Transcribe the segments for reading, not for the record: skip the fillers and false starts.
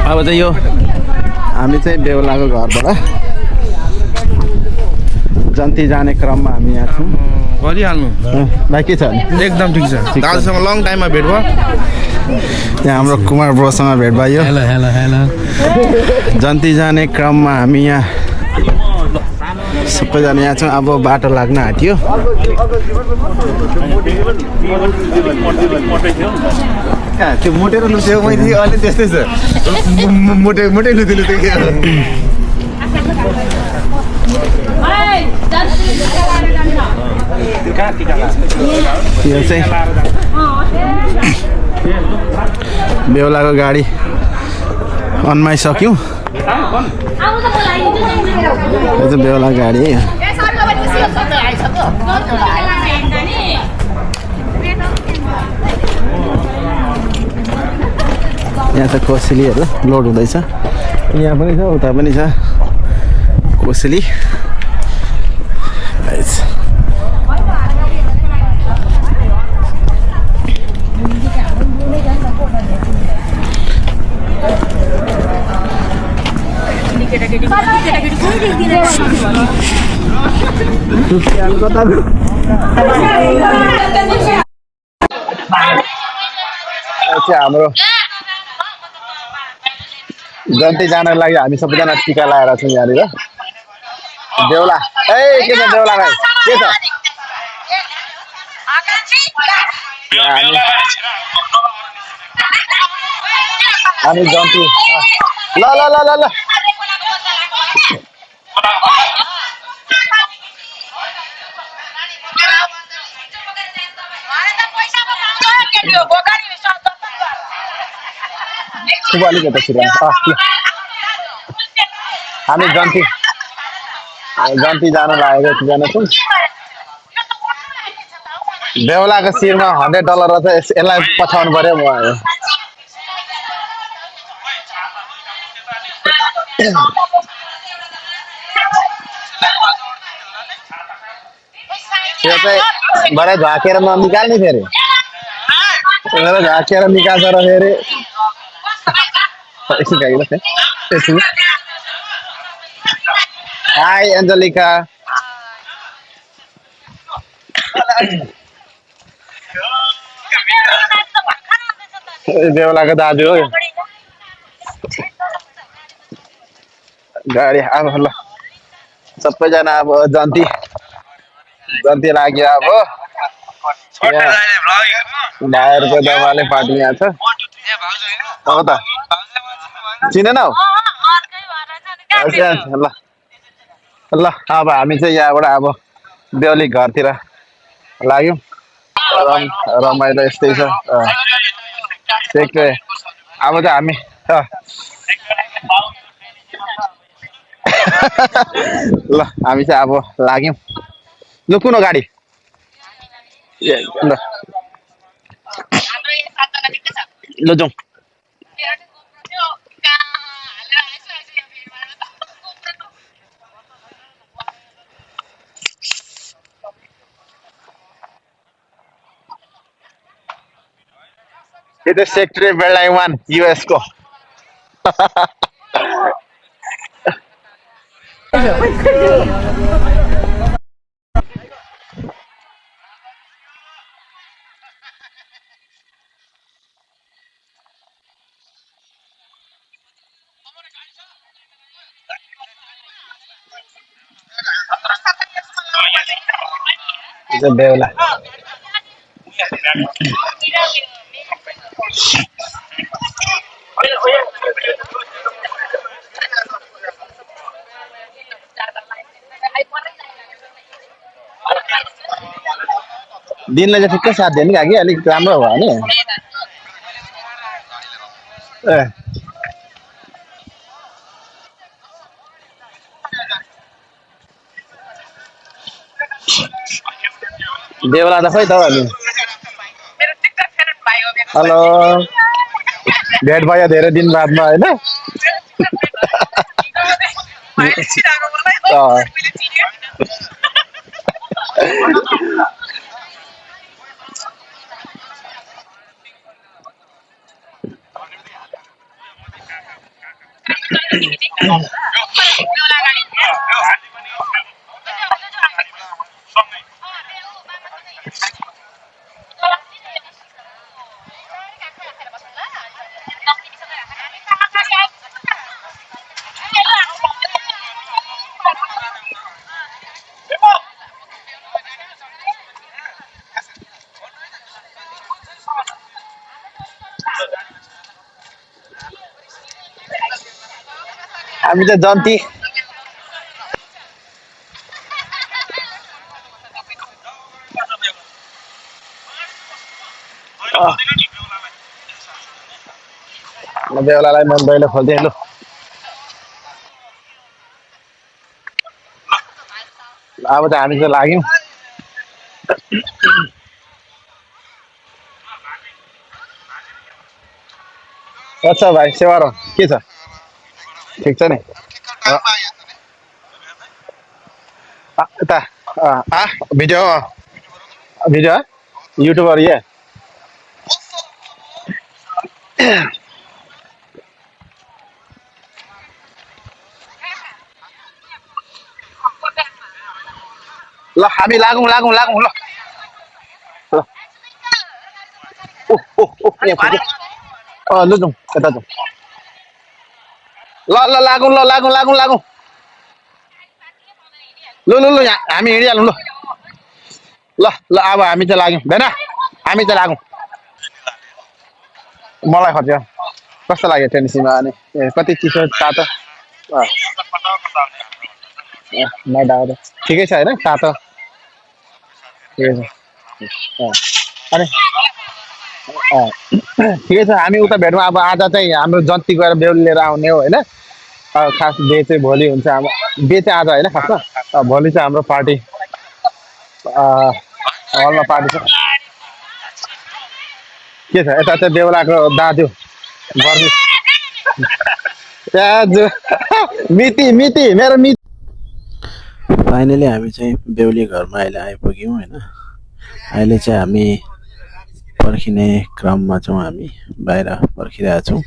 अब चाहिँ यो हामी चाहिँ बेहुलाको घरबाट जन्ती जाने क्रममा हामी यहाँ छौँ। गरिहाल्नु भाइ के छ एकदम ठिक छ। दाजुसँग लङ टाइममा भेट भयो। यहाँ हाम्रो कुमार ब्रोसँग भेट भयो। Hello hello hello. जन्ती जाने क्रममा हामी यहाँ सबैजना यहाँ छौँ। अब बाटो लाग्न आँट्यो। त्यो मोटेर लुसेको मैले अहिले त्यस्तै छ। मोटे लुते लुते के यो चाहिँ बेहुलाको गाडी अन्माइसक्यौँ। यो चाहिँ बेहुला गाडी है। यहाँ चाहिँ कोसेलीहरू लोड हुँदैछ। यहाँ पनि छ उता पनि छ कोसेली। हाम्रो जन्ती जानको लागि हामी सबैजना टिका लगाएर छौँ यहाँनिर। बेहुला ए के छ बेहुला भाइ के छ? हामी जन्ती ल ल ल ल ल अलिकति छिटो हामी जन्ती जान लागेको एकजना छौँ। बेहुलाको शिरमा $100 छ। यसलाई पछाउनु पर्यो म। त्यो चाहिँ भरे झाकेर ननिकाल्ने फेरि झाकेर निकाल्छ र फेरि हाई एन्जेलिका। बेहुलाको दाजु हो गाडी। अब ल सबैजना अब जन्ती लाग्यो। अब भाइहरूको दमाले पार्टी यहाँ छ। हो त चिनेन हौ? ल अब हामी चाहिँ यहाँबाट अब बेहुली घरतिर लाग्यौँ। रमाइलो यस्तै छ। अब चाहिँ हामी ल हामी चाहिँ अब लाग्यौँ। ल कुन हो गाडी? ल जाउँ। यो त सेक्टर बेल्डाङ 1 US को। बेहुला दिनलाई चाहिँ ठिक्कै साथ दियो नि काकी, अलिक राम्रो भयो नि। बेहुला त खै त अनि हेलो भेट भयो धेरै दिन बादमा होइन। हामी त जन्ती बेहुलालाई मन दैलो खोल्दै लु अब त हामी त लाग्यौँ अच्छा भाइ सेवारो के छ ठिक छ नि यता भिडियो भिडियो युट्युबर ये ल हामी लागौँ ल लु जाउँ यता जाउँ ल लागौँ लु यहाँ हामी हिँडिहालौँ ल अब हामी त लाग्यौँ भएन हामी त लागौँ मलाई खर्च कस्तो लाग्यो टेनिसीमा अनि कति चिसो तातो ठिकै छ होइन तातो ठिकै छ अनि ठिकै छ हामी उता भेटौँ अब आज चाहिँ हाम्रो जन्ती गएर बेहुली लिएर आउने हो होइन खास बे चाहिँ भोलि हुन्छ हाम्रो बे चाहिँ आज होइन खासमा भोलि चाहिँ हाम्रो पार्टी हलमा पार्टी छ के छ यता चाहिँ बेहुलाको दाजु गर्मी दाजु मिति मेरो मिति फाइनली हामी चाहिँ बेहुली घरमा अहिले आइपुग्यौँ होइन अहिले चाहिँ हामी पर्खिने क्रममा छौँ हामी बाहिर पर्खिरहेका छौँ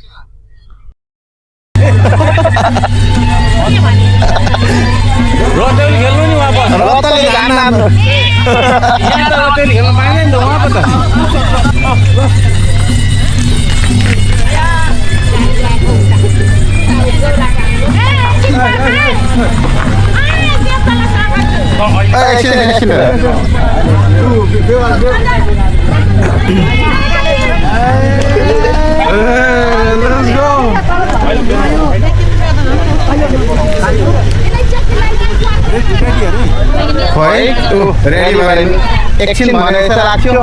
रेडी भएर एकछिन भनेर यस्तो राख्यो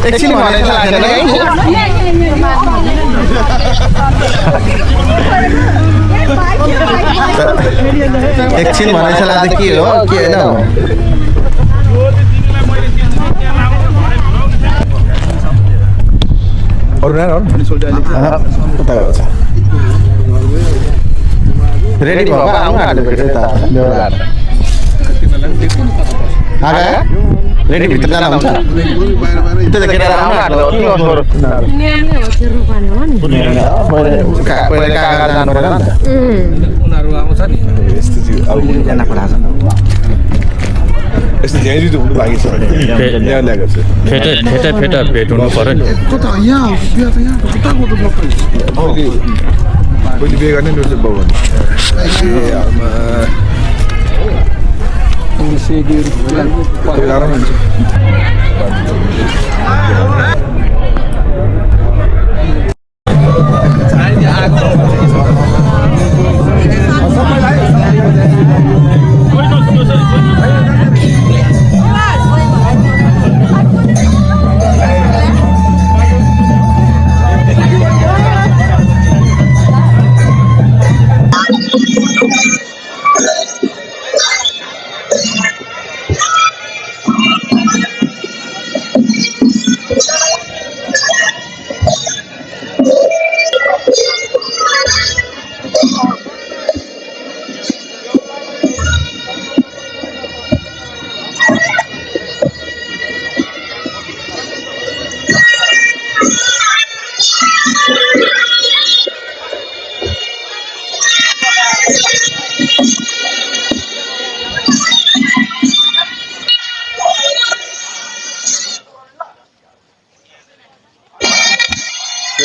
एकछिन भनेर यस्तो राखेन एकछिन भनेर यस्तो लाग्दा के हो के होइन रेडी भएको आउनु आँटेको यता रेडी भित्र जान हुन्छ त्यो त केटा आउनु आँटेको पहिला कहाँ जानु पर्यो नि त उनीहरू आउँछ नि यस्तो चाहिँ अब जना पठाएको छ यस्तो धेरै त हुनु बाँकी छ ल्याएको छ फेटा भेट हुनु पर्यो नि कता यहाँ बिहा त यहाँ कताको त पहिले बिहे गर्ने नि बाउ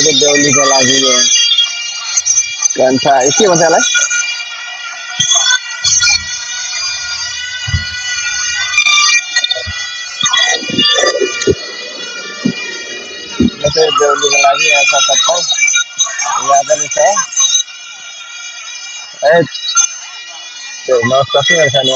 चाहिँ बेहुलीको लागि यो कान्छा के भन्छ यसलाई यो चाहिँ बेहुलीको लागि यहाँ छ सबै यहाँ पनि छ ए त्यो नमस्कार के गर्छ नि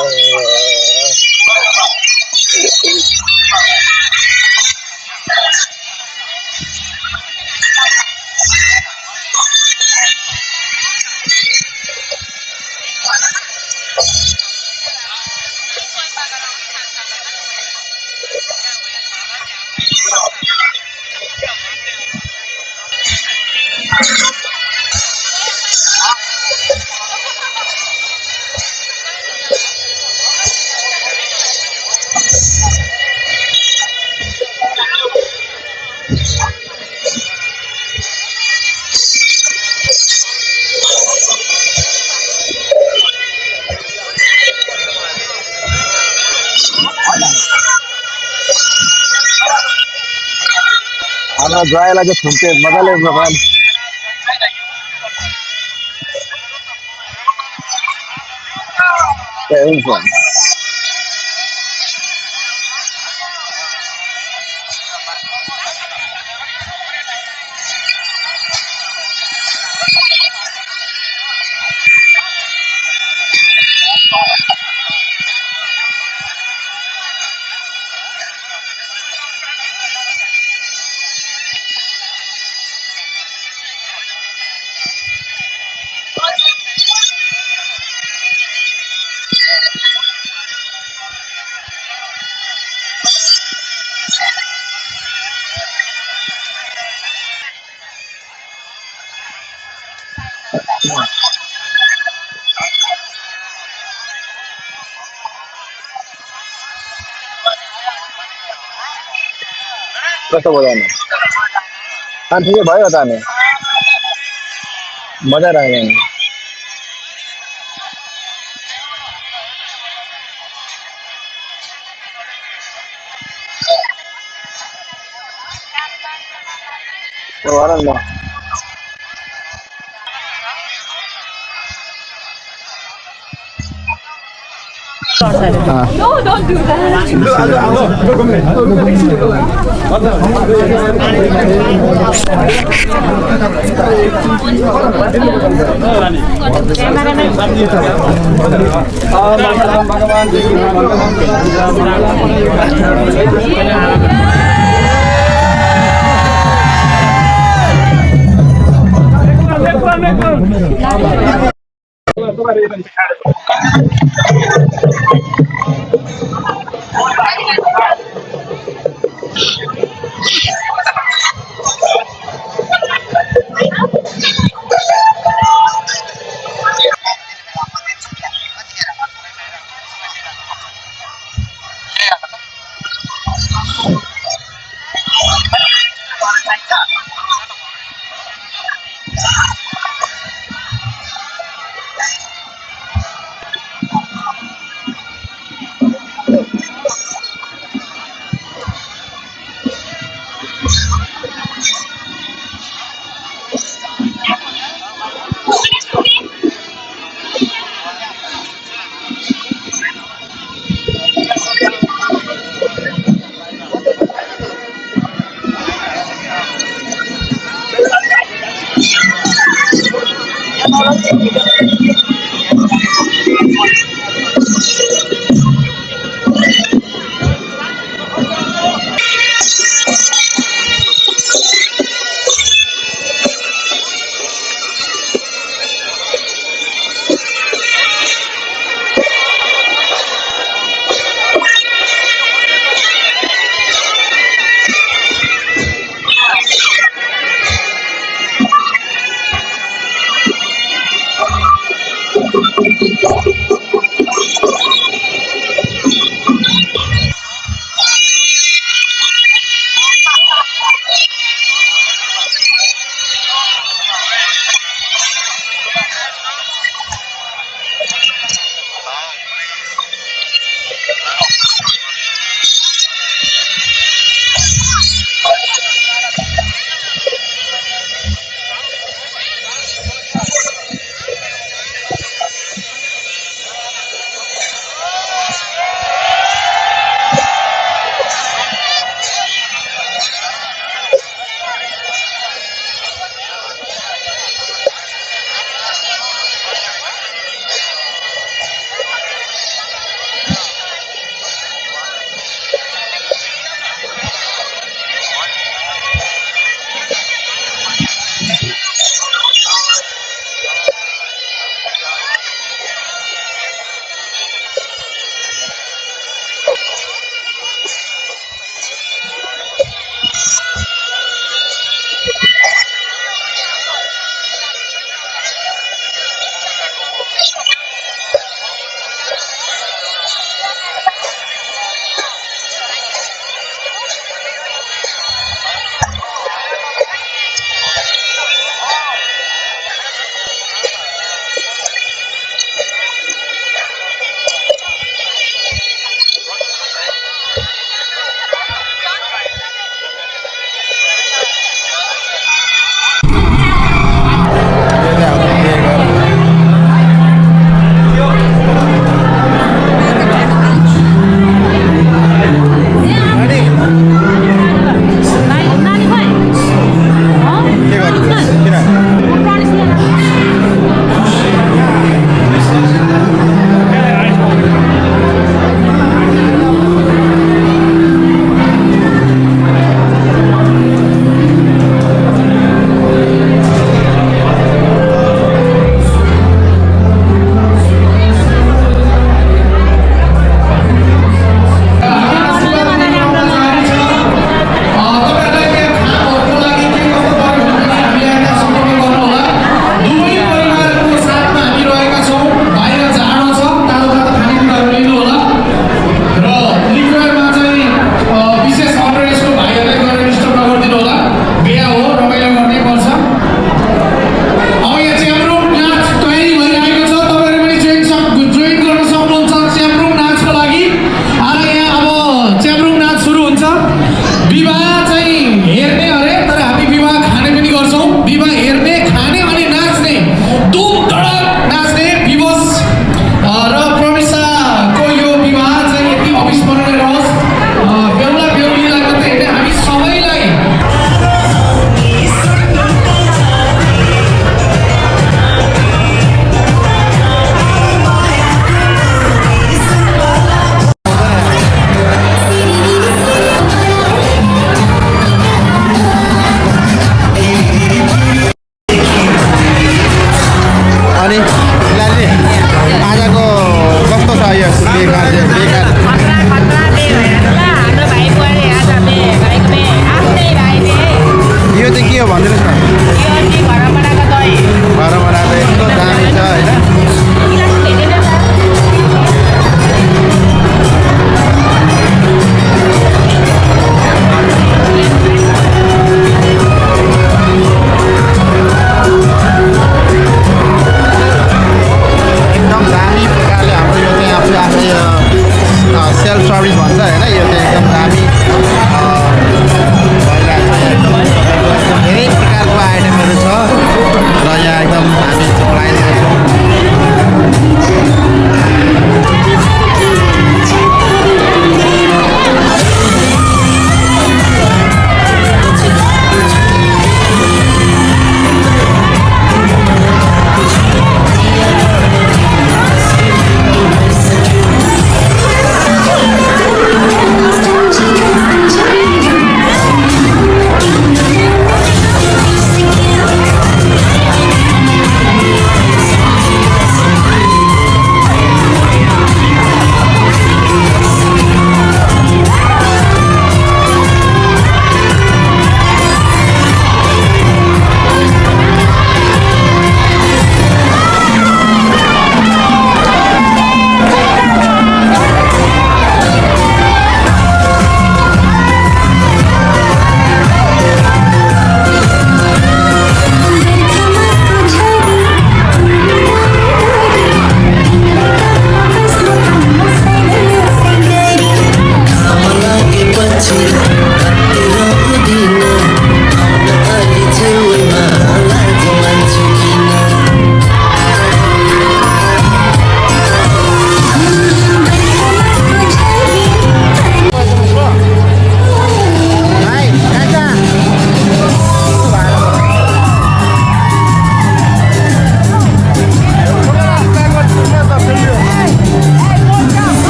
हाम्रो ज्वाइँलाई चाहिँ थुन्के मजाले भगवान हुन्छ कस्तो भयो नि ठिकै भयो त अनि मजा लाग्यो नि ल No, don't do that.